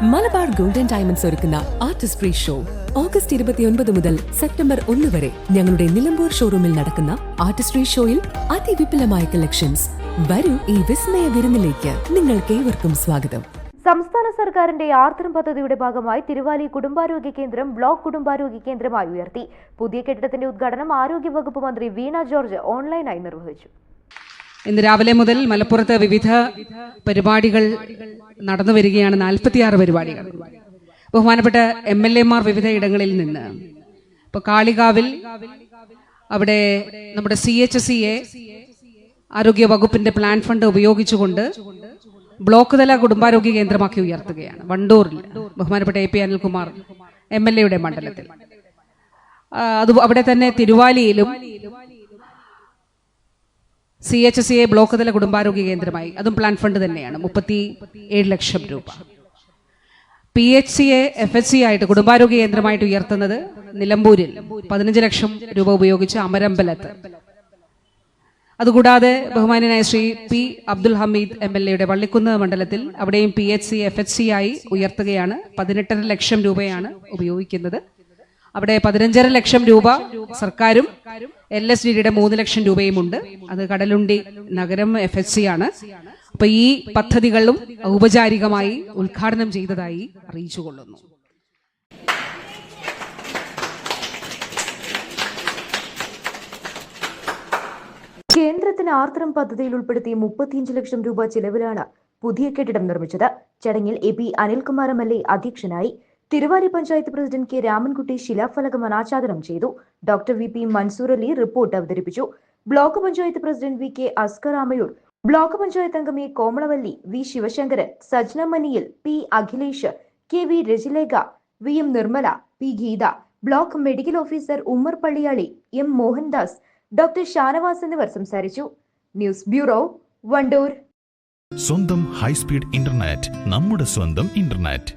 Malabar golden diamonds ഒരുക്കുന്ന artist free show August 29 മുതൽ September 1 വരെ ഞങ്ങളുടെ നിലമ്പൂർ ഷോറൂമിൽ നടക്കുന്ന ആർട്ടിസ്റ്റ് ഫ്രീ ഷോയിൽ അതിവിപുലമായ കളക്ഷൻസ്. വരൂ ഈ വിസ്മയ വിരുന്നിലേക്ക്. നിങ്ങൾക്കേവർക്കും സ്വാഗതം. സംസ്ഥാന സർക്കാരിന്റെ ആർദ്രം പദ്ധതിയുടെ ഭാഗമായി തിരുവാലി കുടുംബാരോഗ്യ കേന്ദ്രം ബ്ലോക്ക് കുടുംബാരോഗ്യ കേന്ദ്രമായി ഉയർത്തി. പുതിയ കെട്ടിടത്തിന്റെ ഉദ്ഘാടനം ആരോഗ്യവകുപ്പ് മന്ത്രി വീണ ജോർജ് ഓൺലൈനായി നിർവഹിച്ചു. ഇന്ന് രാവിലെ മുതൽ മലപ്പുറത്ത് വിവിധ പരിപാടികൾ നടന്നു വരികയാണ്. 46 പരിപാടികൾ. ബഹുമാനപ്പെട്ട MLA-മാർ വിവിധ ഇടങ്ങളിൽ നിന്ന് ഇപ്പോൾ കാളികാവിൽ അവിടെ നമ്മുടെ CHCA ആരോഗ്യ വകുപ്പിന്റെ പ്ലാൻ ഫണ്ട് ഉപയോഗിച്ചുകൊണ്ട് ബ്ലോക്ക് തല കുടുംബാരോഗ്യ കേന്ദ്രമാക്കി ഉയർത്തുകയാണ്. വണ്ടൂരിൽ ബഹുമാനപ്പെട്ട AP അനിൽകുമാർ MLA-യുടെ മണ്ഡലത്തിൽ. അത് അവിടെ തന്നെ തിരുവാലിയിലും CHCA ബ്ലോക്ക് തല കുടുംബാരോഗ്യ കേന്ദ്രമായി, അതും പ്ലാൻ ഫണ്ട് തന്നെയാണ്. 37 ലക്ഷം രൂപ. PHCA FHC ആയിട്ട് കുടുംബാരോഗ്യ കേന്ദ്രമായിട്ട് ഉയർത്തുന്നത് നിലമ്പൂരിൽ 15 ലക്ഷം രൂപ ഉപയോഗിച്ച് അമരമ്പലത്ത്. അതുകൂടാതെ ബഹുമാന്യനായ ശ്രീ P അബ്ദുൽ ഹമീദ് MLA-യുടെ പള്ളിക്കുന്ന് മണ്ഡലത്തിൽ അവിടെയും PHCA FHC ആയി ഉയർത്തുകയാണ്. 18 ലക്ഷം രൂപയാണ് ഉപയോഗിക്കുന്നത്. അവിടെ 15 ലക്ഷം രൂപ സർക്കാരും LSDയുടെ 3 ലക്ഷം രൂപയും ഉണ്ട്. അത് കടലുണ്ടി നഗരം FHC ആണ്. അപ്പൊ ഈ പദ്ധതികളും ഔപചാരികമായി ഉദ്ഘാടനം ചെയ്തതായി അറിയിച്ചുകൊള്ളുന്നു. കേന്ദ്രത്തിന് ആർദ്രം പദ്ധതിയിൽ ഉൾപ്പെടുത്തി 35 ലക്ഷം രൂപ ചിലവിലാണ് പുതിയ കെട്ടിടം നിർമ്മിച്ചത്. ചടങ്ങിൽ AP അനിൽകുമാർ MLA അധ്യക്ഷനായി. തിരുവാലി പഞ്ചായത്ത് പ്രസിഡന്റ് K രാമൻകുട്ടി ശിലാഫലകം അനാച്ഛാദനം ചെയ്തു. Doctor VP Mansoor Ali report അവതരിപ്പിച്ചു. Block panchayat president VK Askar Amayur, block panchayat അംഗം A Komalavalli, V Sivasankaran, Sajna Maniyil, P Akhilesh, KV Rajilekha, VM Nirmala, P Geetha, block medical officer Ummer Palliyali, M Mohandas, doctor Shanavas എന്നിവർ സംസാരിച്ചു. News bureau, Wandoor. സ്വന്തം ഹൈസ്പീഡ് ഇന്റർനെറ്റ്, നമ്മുടെ സ്വന്തം ഇന്റർനെറ്റ്.